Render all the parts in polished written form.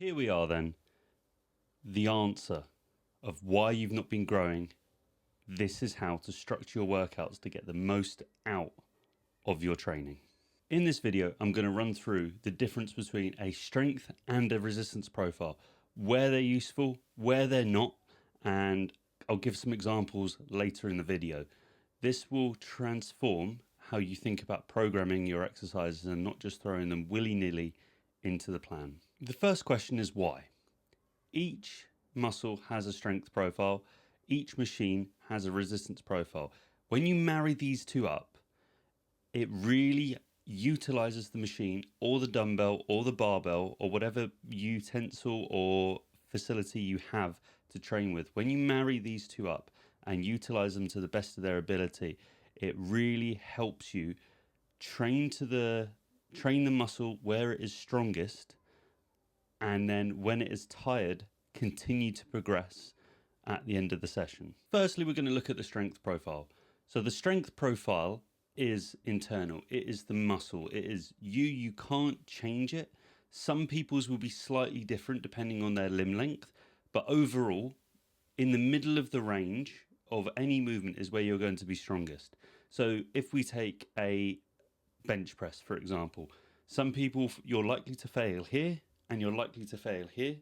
Here we are then, the answer of why you've not been growing. This is how to structure your workouts to get the most out of your training. In this video, I'm going to run through the difference between a strength and a resistance profile, where they're useful, where they're not, and I'll give some examples later in the video. This will transform how you think about programming your exercises and not just throwing them willy-nilly into the plan. The first question is why? Each muscle has a strength profile, each machine has a resistance profile. When you marry these two up, it really utilizes the machine or the dumbbell or the barbell or whatever utensil or facility you have to train with. When you marry these two up and utilize them to the best of their ability, it really helps you train the muscle where it is strongest, and then when it is tired, continue to progress at the end of the session. Firstly, we're going to look at the strength profile. So the strength profile is internal. It is the muscle. It is you. You can't change it. Some people's will be slightly different depending on their limb length, but overall, in the middle of the range of any movement is where you're going to be strongest. So if we take a bench press, for example, some people you're likely to fail here and you're likely to fail here,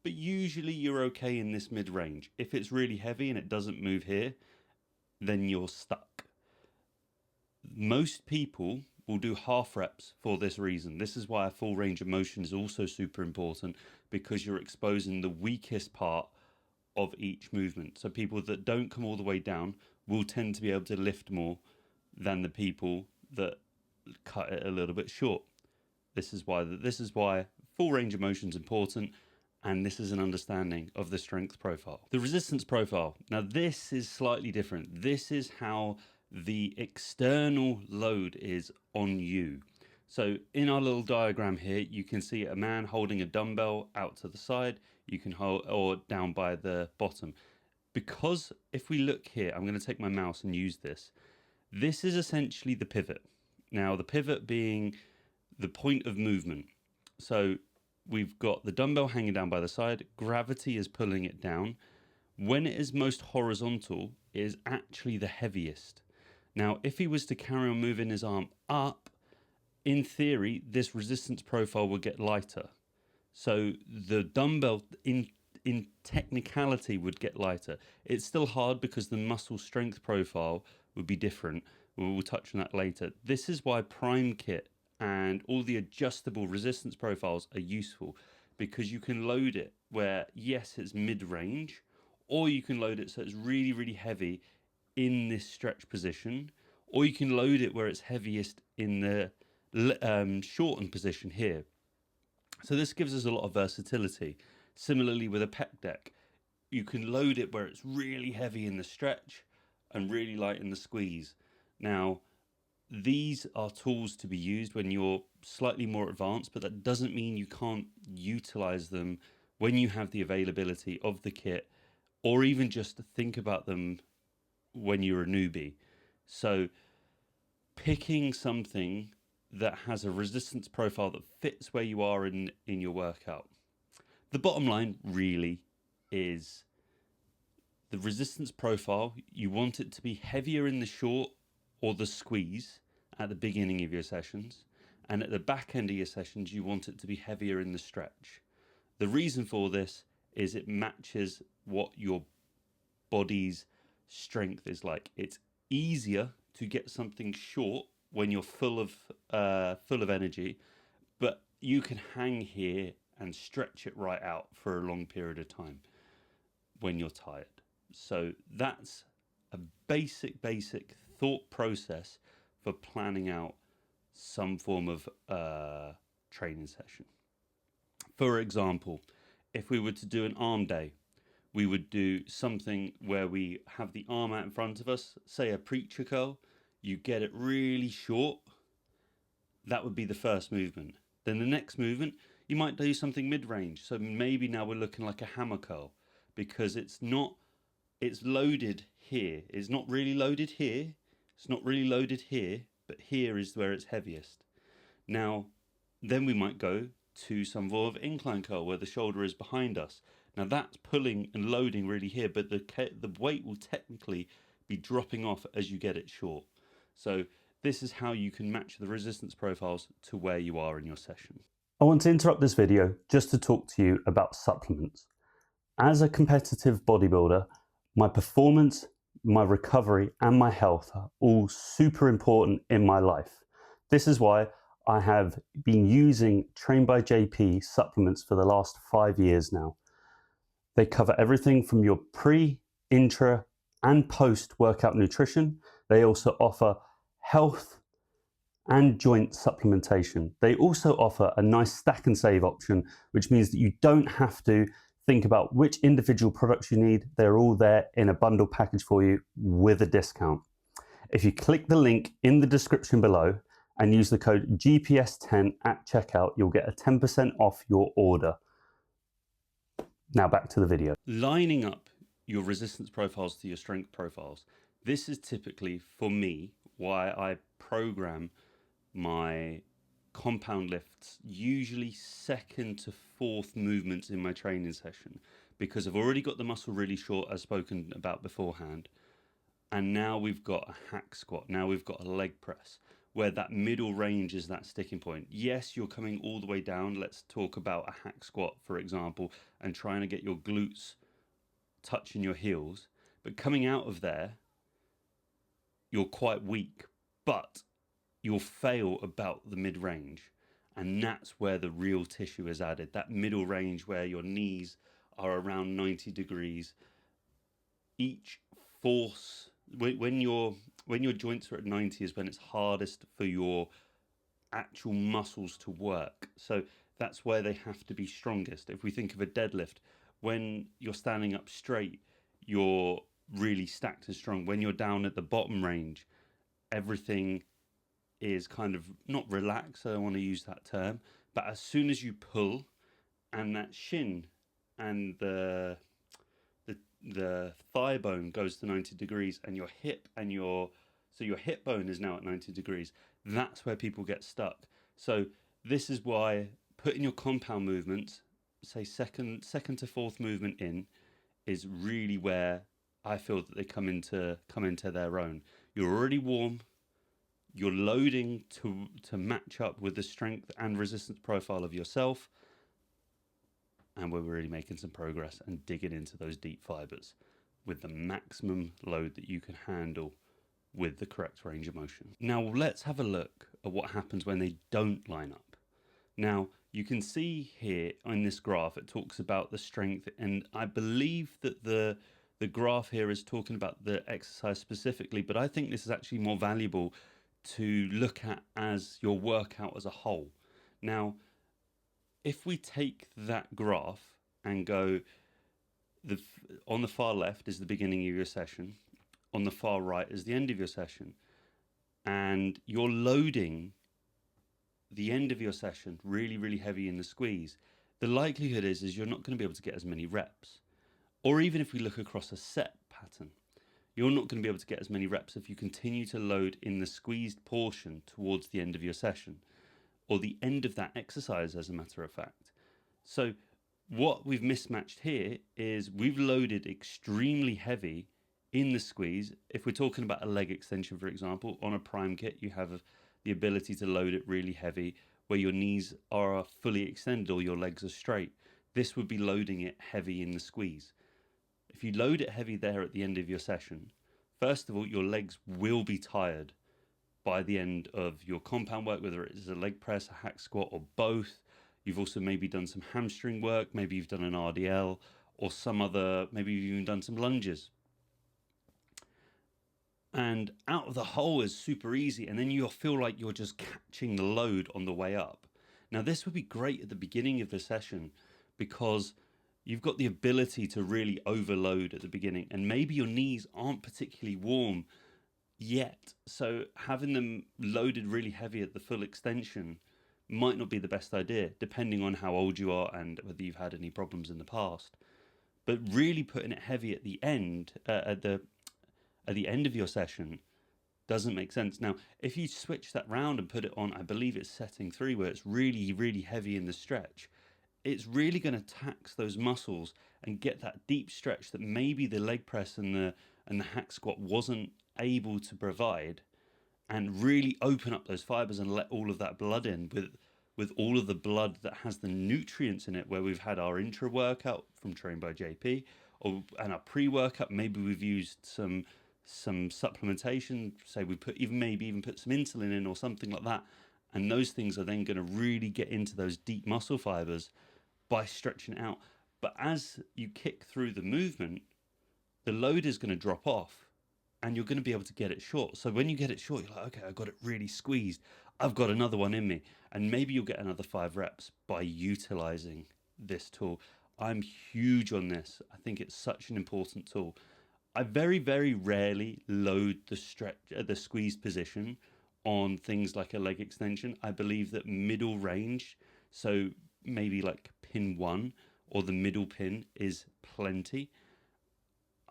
but usually you're okay in this mid-range. If it's really heavy and it doesn't move here, then you're stuck. Most people will do half reps for this reason. This is why a full range of motion is also super important, because you're exposing the weakest part of each movement. So people that don't come all the way down will tend to be able to lift more than the people that cut it a little bit short. This is why full range of motion is important, and this is an understanding of the strength profile. The resistance profile. Now this is slightly different. This is how the external load is on you. So in our little diagram here, you can see a man holding a dumbbell out to the side. You can hold, or down by the bottom. Because if we look here, I'm going to take my mouse and use this. This is essentially the pivot. Now the pivot being the point of movement. So we've got the dumbbell hanging down by the side. Gravity is pulling it down. When it is most horizontal, it is actually the heaviest. Now, if he was to carry on moving his arm up, in theory, this resistance profile would get lighter. So the dumbbell, in technicality, would get lighter. It's still hard because the muscle strength profile would be different. We'll touch on that later. This is why Prime Kit and all the adjustable resistance profiles are useful, because you can load it where, yes, it's mid-range, or you can load it so it's really, really heavy in this stretch position, or you can load it where it's heaviest in the shortened position here. So this gives us a lot of versatility. Similarly with a pec deck, you can load it where it's really heavy in the stretch and really light in the squeeze. Now, these are tools to be used when you're slightly more advanced, but that doesn't mean you can't utilize them when you have the availability of the kit, or even just to think about them when you're a newbie. So picking something that has a resistance profile that fits where you are in your workout. The bottom line really is the resistance profile. You want it to be heavier in the short or the squeeze at the beginning of your sessions, and at the back end of your sessions you want it to be heavier in the stretch. The reason for this is it matches what your body's strength is like. It's easier to get something short when you're full of energy, but you can hang here and stretch it right out for a long period of time when you're tired. So that's a basic thought process for planning out some form of training session. For example, if we were to do an arm day, we would do something where we have the arm out in front of us, say a preacher curl. You get it really short. That would be the first movement. Then the next movement, you might do something mid-range. So maybe now we're looking like a hammer curl, because it's loaded here. It's not really loaded here. It's not really loaded here, but here is where it's heaviest. Now, then we might go to some form of incline curl where the shoulder is behind us. Now that's pulling and loading really here, but the weight will technically be dropping off as you get it short. So this is how you can match the resistance profiles to where you are in your session. I want to interrupt this video just to talk to you about supplements. As a competitive bodybuilder, my performance, my recovery, and my health are all super important in my life. This is why I have been using Train by JP supplements for the last 5 years now. They cover everything from your pre, intra, and post-workout nutrition. They also offer health and joint supplementation. They also offer a nice stack and save option, which means that you don't have to think about which individual products you need. They're all there in a bundle package for you with a discount. If you click the link in the description below and use the code GPS10 at checkout, you'll get a 10% off your order. Now back to the video. Lining up your resistance profiles to your strength profiles. This is typically, for me, why I program my compound lifts usually second to fourth movements in my training session, because I've already got the muscle really short, as spoken about beforehand, and now we've got a hack squat, now we've got a leg press, where that middle range is that sticking point. Yes, you're coming all the way down. Let's talk about a hack squat, for example, and trying to get your glutes touching your heels, but coming out of there, you're quite weak, but you'll fail about the mid-range, and that's where the real tissue is added. That middle range where your knees are around 90 degrees. Each force, when your joints are at 90 is when it's hardest for your actual muscles to work. So that's where they have to be strongest. If we think of a deadlift, when you're standing up straight, you're really stacked and strong. When you're down at the bottom range, everything is kind of not relaxed, I don't want to use that term, but as soon as you pull and that shin and the thigh bone goes to 90 degrees and your hip and your hip bone is now at 90 degrees, that's where people get stuck. So this is why putting your compound movements, say second to fourth movement in, is really where I feel that they come into their own. You're already warm. You're loading to match up with the strength and resistance profile of yourself, and we're really making some progress and digging into those deep fibers with the maximum load that you can handle with the correct range of motion. Now let's have a look at what happens when they don't line up. Now you can see here on this graph it talks about the strength, and I believe that the graph here is talking about the exercise specifically, but I think this is actually more valuable to look at as your workout as a whole. Now, if we take that graph and go, on the far left is the beginning of your session, on the far right is the end of your session, and you're loading the end of your session really, really heavy in the squeeze, the likelihood is you're not going to be able to get as many reps. Or even if we look across a set pattern, you're not going to be able to get as many reps if you continue to load in the squeezed portion towards the end of your session, or the end of that exercise, as a matter of fact. So what we've mismatched here is we've loaded extremely heavy in the squeeze. If we're talking about a leg extension, for example, on a prime kit, you have the ability to load it really heavy where your knees are fully extended or your legs are straight. This would be loading it heavy in the squeeze. If you load it heavy there at the end of your session, first of all, your legs will be tired by the end of your compound work, whether it is a leg press, a hack squat, or both. You've also maybe done some hamstring work, maybe you've done an RDL, or some other, maybe you've even done some lunges. And out of the hole is super easy, and then you'll feel like you're just catching the load on the way up. Now, this would be great at the beginning of the session because you've got the ability to really overload at the beginning, and maybe your knees aren't particularly warm yet. So having them loaded really heavy at the full extension might not be the best idea, depending on how old you are and whether you've had any problems in the past. But really putting it heavy at the end, at the end of your session, doesn't make sense. Now, if you switch that round and put it on, I believe it's setting 3, where it's really, really heavy in the stretch, it's really going to tax those muscles and get that deep stretch that maybe the leg press and the hack squat wasn't able to provide, and really open up those fibers and let all of that blood in with all of the blood that has the nutrients in it, where we've had our intra workout from Trained by JP, and our pre-workout, maybe we've used some supplementation, say we maybe even put some insulin in or something like that, and those things are then going to really get into those deep muscle fibers by stretching out. But as you kick through the movement, the load is going to drop off and you're going to be able to get it short. So when you get it short, you're like, okay, I got it really squeezed, I've got another one in me, and maybe you'll get another 5 reps by utilizing this tool. I'm huge on this. I think it's such an important tool. I very, very rarely load the squeeze position on things like a leg extension. I believe that middle range, so maybe like pin 1 or the middle pin, is plenty.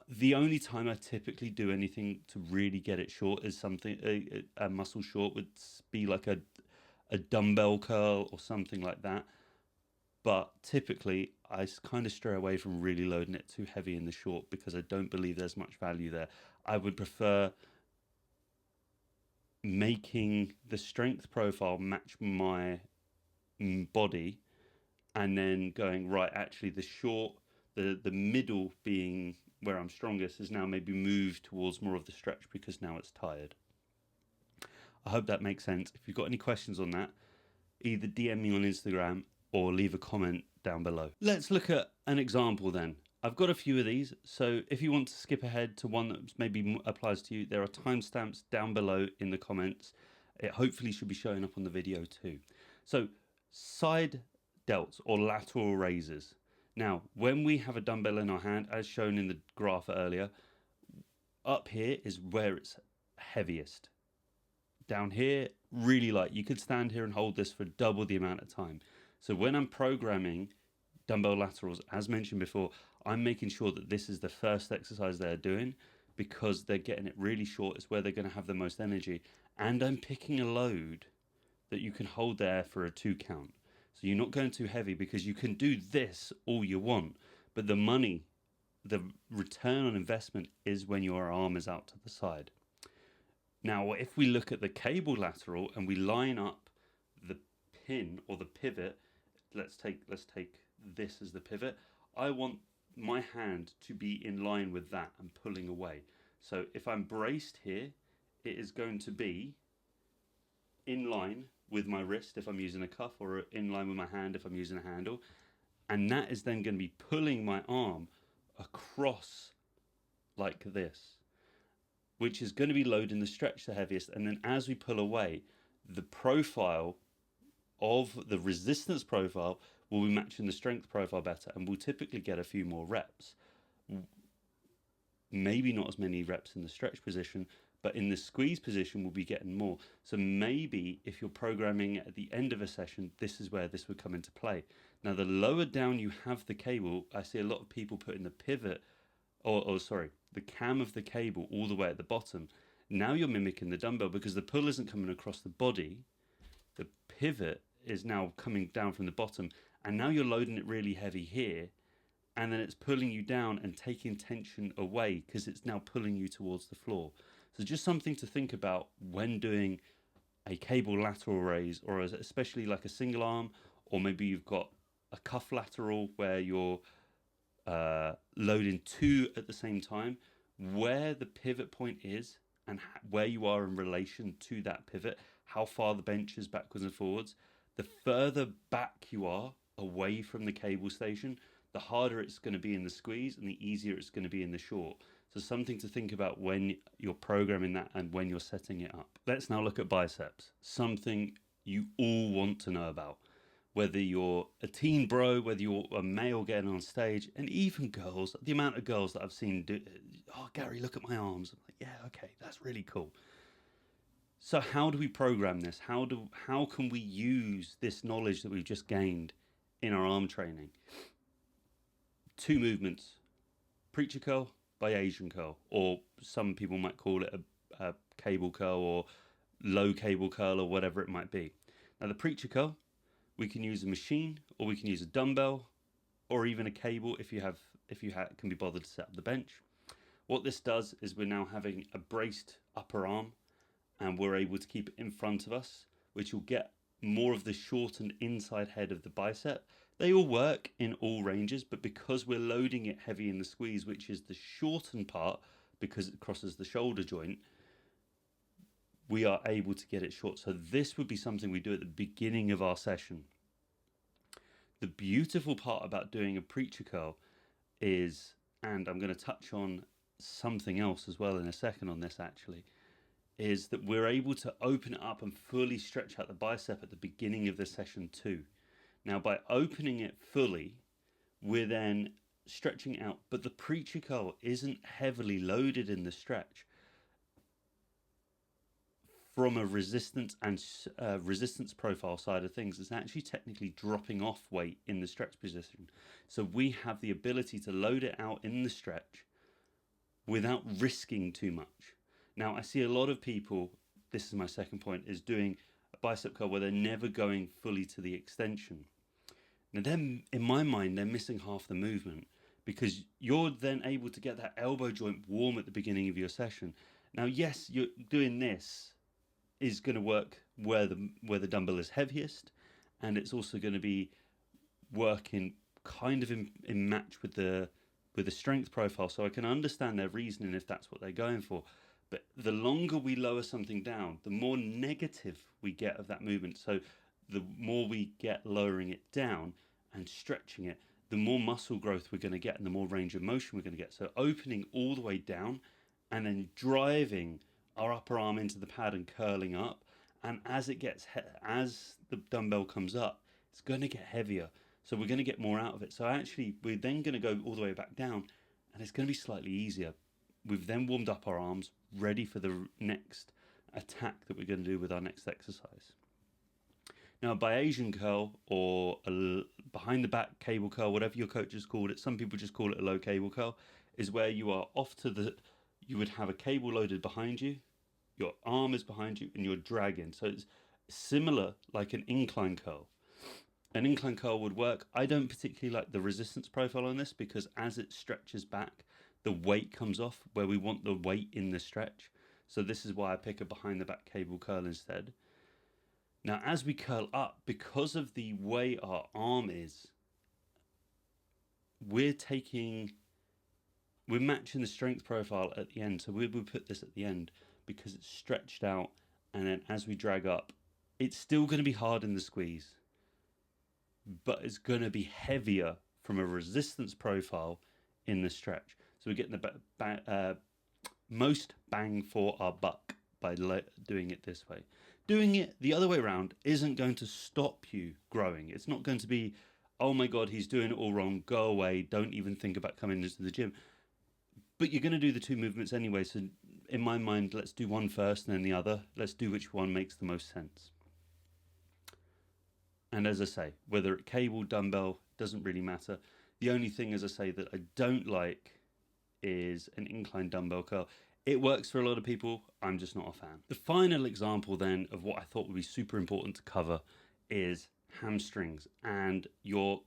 The only time I typically do anything to really get it short is something, a muscle short would be like a dumbbell curl or something like that. But typically, I kind of stray away from really loading it too heavy in the short because I don't believe there's much value there. I would prefer making the strength profile match my body, and then going, right, actually the short, the middle being where I'm strongest, is now maybe moved towards more of the stretch because now it's tired. I hope that makes sense. If you've got any questions on that, either DM me on Instagram or leave a comment down below. Let's look at an example then. I've got a few of these, so if you want to skip ahead to one that maybe applies to you, there are timestamps down below in the comments. It hopefully should be showing up on the video too. So side delts or lateral raises. Now, when we have a dumbbell in our hand, as shown in the graph earlier, up here is where it's heaviest. Down here, really light. You could stand here and hold this for double the amount of time. So when I'm programming dumbbell laterals, as mentioned before, I'm making sure that this is the first exercise they're doing because they're getting it really short. It's where they're going to have the most energy. And I'm picking a load that you can hold there for a 2 count. So you're not going too heavy because you can do this all you want. But the money, the return on investment is when your arm is out to the side. Now, if we look at the cable lateral and we line up the pin or the pivot, let's take this as the pivot. I want my hand to be in line with that and pulling away. So if I'm braced here, it is going to be in line with my wrist if I'm using a cuff, or in line with my hand if I'm using a handle. And that is then going to be pulling my arm across like this, which is going to be loading the stretch the heaviest. And then as we pull away, the profile of the resistance profile will be matching the strength profile better, and we'll typically get a few more reps. Maybe not as many reps in the stretch position, but in the squeeze position we'll be getting more. So maybe if you're programming at the end of a session, this is where this would come into play. Now, the lower down you have the cable, I see a lot of people putting the pivot, the cam of the cable all the way at the bottom. Now you're mimicking the dumbbell because the pull isn't coming across the body. The pivot is now coming down from the bottom, and now you're loading it really heavy here, and then it's pulling you down and taking tension away because it's now pulling you towards the floor. So just something to think about when doing a cable lateral raise, or especially like a single arm, or maybe you've got a cuff lateral where you're loading 2 at the same time, where the pivot point is and where you are in relation to that pivot, how far the bench is backwards and forwards. The further back you are away from the cable station, the harder it's going to be in the squeeze and the easier it's going to be in the short. So something to think about when you're programming that and when you're setting it up. Let's now look at biceps, something you all want to know about. Whether you're a teen bro, whether you're a male getting on stage, and even girls, the amount of girls that I've seen do, oh, Gary, look at my arms. I'm like, yeah, okay, that's really cool. So how do we program this? How can we use this knowledge that we've just gained in our arm training? 2 movements, preacher curl by Asian curl, or some people might call it a cable curl or low cable curl or whatever it might be. Now the preacher curl, we can use a machine, or we can use a dumbbell, or even a cable if you can be bothered to set up the bench. What this does is we're now having a braced upper arm, and we're able to keep it in front of us, which will get more of the shortened inside head of the bicep. They all work in all ranges, but because we're loading it heavy in the squeeze, which is the shortened part because it crosses the shoulder joint, we are able to get it short. So this would be something we do at the beginning of our session. The beautiful part about doing a preacher curl is, and I'm going to touch on something else as well in a second on this actually, is that we're able to open it up and fully stretch out the bicep at the beginning of the session too. Now by opening it fully, we're then stretching out, but the preacher curl isn't heavily loaded in the stretch. From a resistance and resistance profile side of things, it's actually technically dropping off weight in the stretch position. So we have the ability to load it out in the stretch without risking too much. Now, I see a lot of people, this is my second point, is doing a bicep curl where they're never going fully to the extension. Now, then, in my mind, they're missing half the movement, because you're then able to get that elbow joint warm at the beginning of your session. Now, yes, you're doing this is going to work where the dumbbell is heaviest, and it's also going to be working kind of in match with the strength profile. So I can understand their reasoning if that's what they're going for. But the longer we lower something down, the more negative we get of that movement. So the more we get lowering it down and stretching it, the more muscle growth we're going to get and the more range of motion we're going to get. So opening all the way down and then driving our upper arm into the pad and curling up, and as the dumbbell comes up, it's going to get heavier, so we're going to get more out of it. So actually we're then going to go all the way back down, and it's going to be slightly easier. We've then warmed up our arms, ready for the next attack that we're going to do with our next exercise. Now, a Bayesian curl or a behind the back cable curl, whatever your coach has called it, some people just call it a low cable curl, is where you are off to you would have a cable loaded behind you, your arm is behind you, and you're dragging. So it's similar like an incline curl. An incline curl would work. I don't particularly like the resistance profile on this, because as it stretches back, the weight comes off where we want the weight in the stretch. So this is why I pick a behind the back cable curl instead. Now, as we curl up, because of the way our arm is, we're matching the strength profile at the end. So we would put this at the end because it's stretched out, and then as we drag up, it's still going to be hard in the squeeze, but it's going to be heavier from a resistance profile in the stretch. So we're getting the most bang for our buck by doing it this way. Doing it the other way around isn't going to stop you growing. It's not going to be, oh my God, he's doing it all wrong, go away, don't even think about coming into the gym. But you're going to do the two movements anyway, so in my mind, let's do one first and then the other. Let's do which one makes the most sense. And as I say, whether it cable, dumbbell, doesn't really matter. The only thing, as I say, that I don't like is an incline dumbbell curl. It works for a lot of people. I'm just not a fan. The final example then of what I thought would be super important to cover is hamstrings and your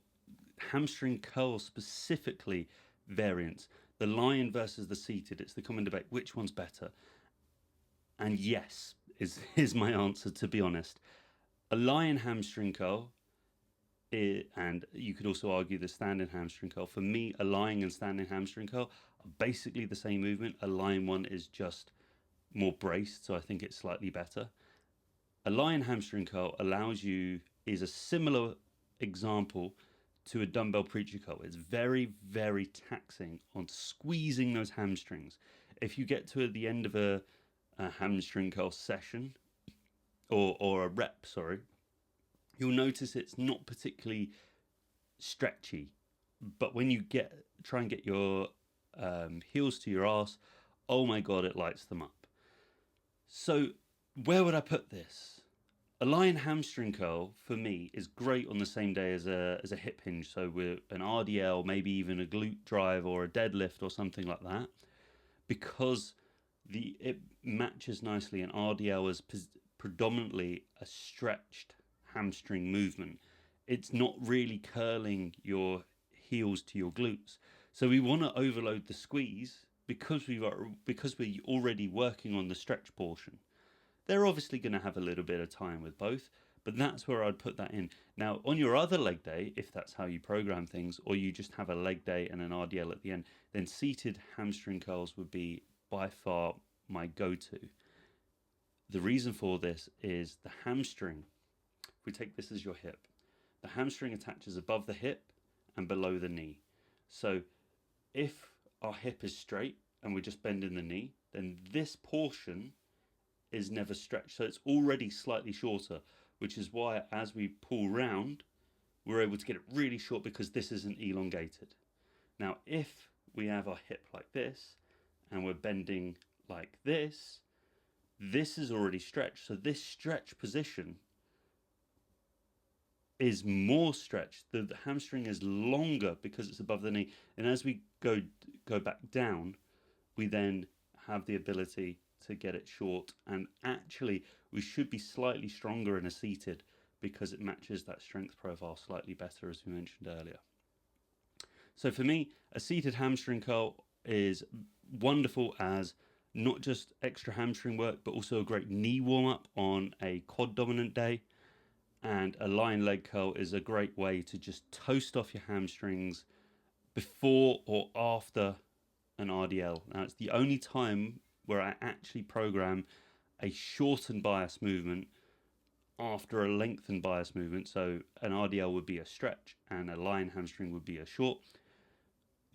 hamstring curl specifically variants. The lying versus the seated. It's the common debate. Which one's better? And yes, is my answer, to be honest. A lying hamstring curl, and you could also argue the standing hamstring curl. For me, a lying and standing hamstring curl are basically the same movement. A lying one is just more braced, so I think it's slightly better. A lying hamstring curl is a similar example to a dumbbell preacher curl. It's very, very taxing on squeezing those hamstrings. If you get to the end of a hamstring curl session, or a rep, you'll notice it's not particularly stretchy. But when you try and get your heels to your ass, oh my God, it lights them up. So where would I put this? A lying hamstring curl for me is great on the same day as a hip hinge. So with an RDL, maybe even a glute drive or a deadlift or something like that, because it matches nicely. An RDL is predominantly a stretched hamstring movement. It's not really curling your heels to your glutes. So we want to overload the squeeze because we're already working on the stretch portion. They're obviously going to have a little bit of time with both, but that's where I'd put that in. Now, on your other leg day, if that's how you program things, or you just have a leg day and an RDL at the end, then seated hamstring curls would be by far my go-to. The reason for this is the hamstring. If we take this as your hip, the hamstring attaches above the hip and below the knee. So if our hip is straight and we're just bending the knee, then this portion is never stretched. So it's already slightly shorter, which is why as we pull round, we're able to get it really short because this isn't elongated. Now, if we have our hip like this and we're bending like this is already stretched. So this stretch position is more stretched. The hamstring is longer because it's above the knee. And as we go back down, we then have the ability to get it short. And actually, we should be slightly stronger in a seated because it matches that strength profile slightly better, as we mentioned earlier. So for me, a seated hamstring curl is wonderful as not just extra hamstring work, but also a great knee warm-up on a quad dominant day. And a lying leg curl is a great way to just toast off your hamstrings before or after an RDL. Now, it's the only time where I actually program a shortened bias movement after a lengthened bias movement. So an RDL would be a stretch and a lying hamstring would be a short.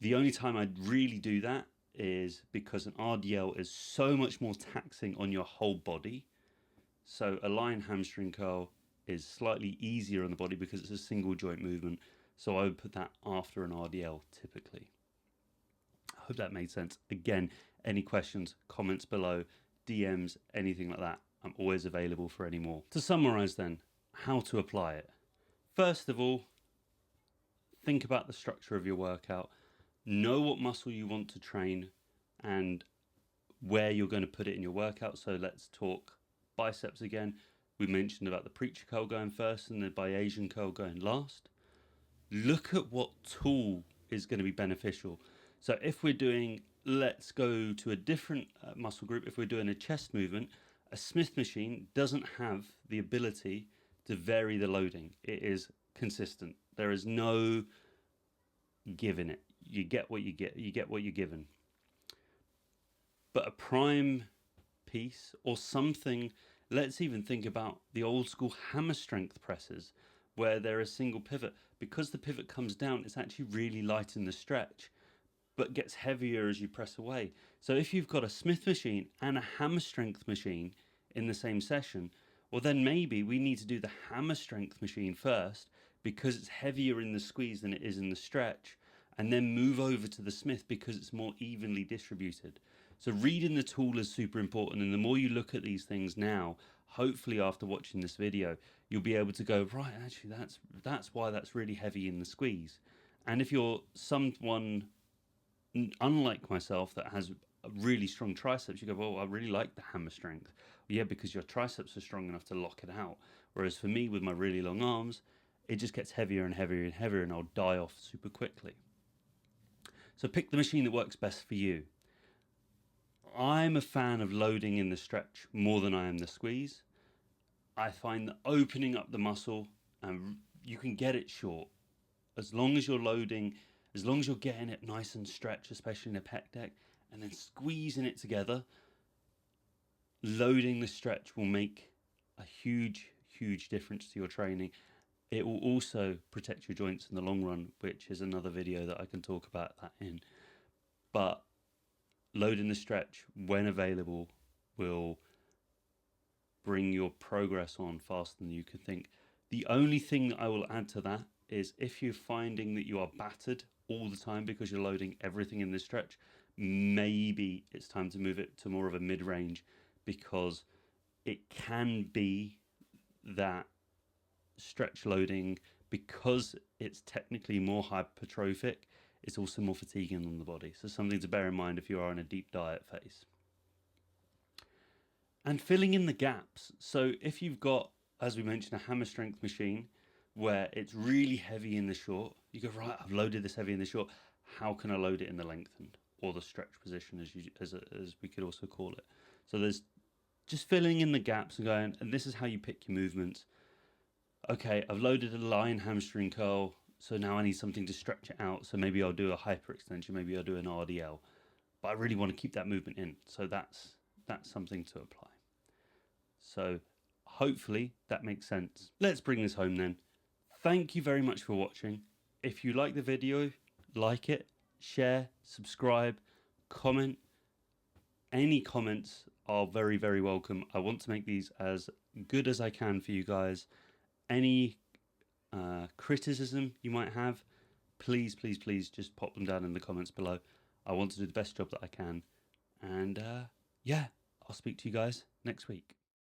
The only time I'd really do that is because an RDL is so much more taxing on your whole body. So a lying hamstring curl is slightly easier on the body because it's a single joint movement. So I would put that after an RDL typically. I hope that made sense. Again, any questions, comments below, DMs, anything like that, I'm always available for any more. To summarize then, how to apply it. First of all, think about the structure of your workout. Know what muscle you want to train and where you're going to put it in your workout. So let's talk biceps again. We mentioned about the preacher curl going first and the Bayesian curl going last. Look at what tool is going to be beneficial. So if we're doing, let's go to a different muscle group. If we're doing a chest movement, a Smith machine doesn't have the ability to vary the loading. It is consistent. There is no giving it. You get what you get. You get what you're given. But a prime piece or something, let's even think about the old school hammer strength presses where they're a single pivot. Because the pivot comes down, it's actually really light in the stretch, but gets heavier as you press away. So if you've got a Smith machine and a hammer strength machine in the same session, well then maybe we need to do the hammer strength machine first because it's heavier in the squeeze than it is in the stretch, and then move over to the Smith because it's more evenly distributed. So reading the tool is super important, and the more you look at these things now, hopefully after watching this video, you'll be able to go, right, actually that's why that's really heavy in the squeeze. And if you're someone unlike myself that has a really strong triceps, you go, well, I really like the hammer strength. Yeah, because your triceps are strong enough to lock it out. Whereas for me, with my really long arms, it just gets heavier and heavier and heavier, and I'll die off super quickly. So pick the machine that works best for you. I'm a fan of loading in the stretch more than I am the squeeze. I find that opening up the muscle, and you can get it short. As long as you're loading, as long as you're getting it nice and stretched, especially in a pec deck, and then squeezing it together, loading the stretch will make a huge, huge difference to your training. It will also protect your joints in the long run, which is another video that I can talk about that in. But loading the stretch when available will bring your progress on faster than you can think. The only thing that I will add to that is if you're finding that you are battered all the time because you're loading everything in the stretch, maybe it's time to move it to more of a mid-range, because it can be that stretch loading, because it's technically more hypertrophic, it's also more fatiguing on the body. So something to bear in mind if you are in a deep diet phase. and filling in the gaps. So if you've got, as we mentioned, a hammer strength machine where it's really heavy in the short, you go, right, I've loaded this heavy in the short. How can I load it in the lengthened or the stretch position, as we could also call it? So there's just filling in the gaps and going, and this is how you pick your movements. Okay, I've loaded a line hamstring curl, so now I need something to stretch it out. So maybe I'll do a hyperextension, maybe I'll do an RDL, but I really want to keep that movement in. So that's something to apply. So hopefully that makes sense. Let's bring this home then. Thank you very much for watching. If you like the video, like it, share, subscribe, comment. Any comments are very, very welcome. I want to make these as good as I can for you guys. Any criticism you might have, please, please, please just pop them down in the comments below. I want to do the best job that I can. And yeah, I'll speak to you guys next week.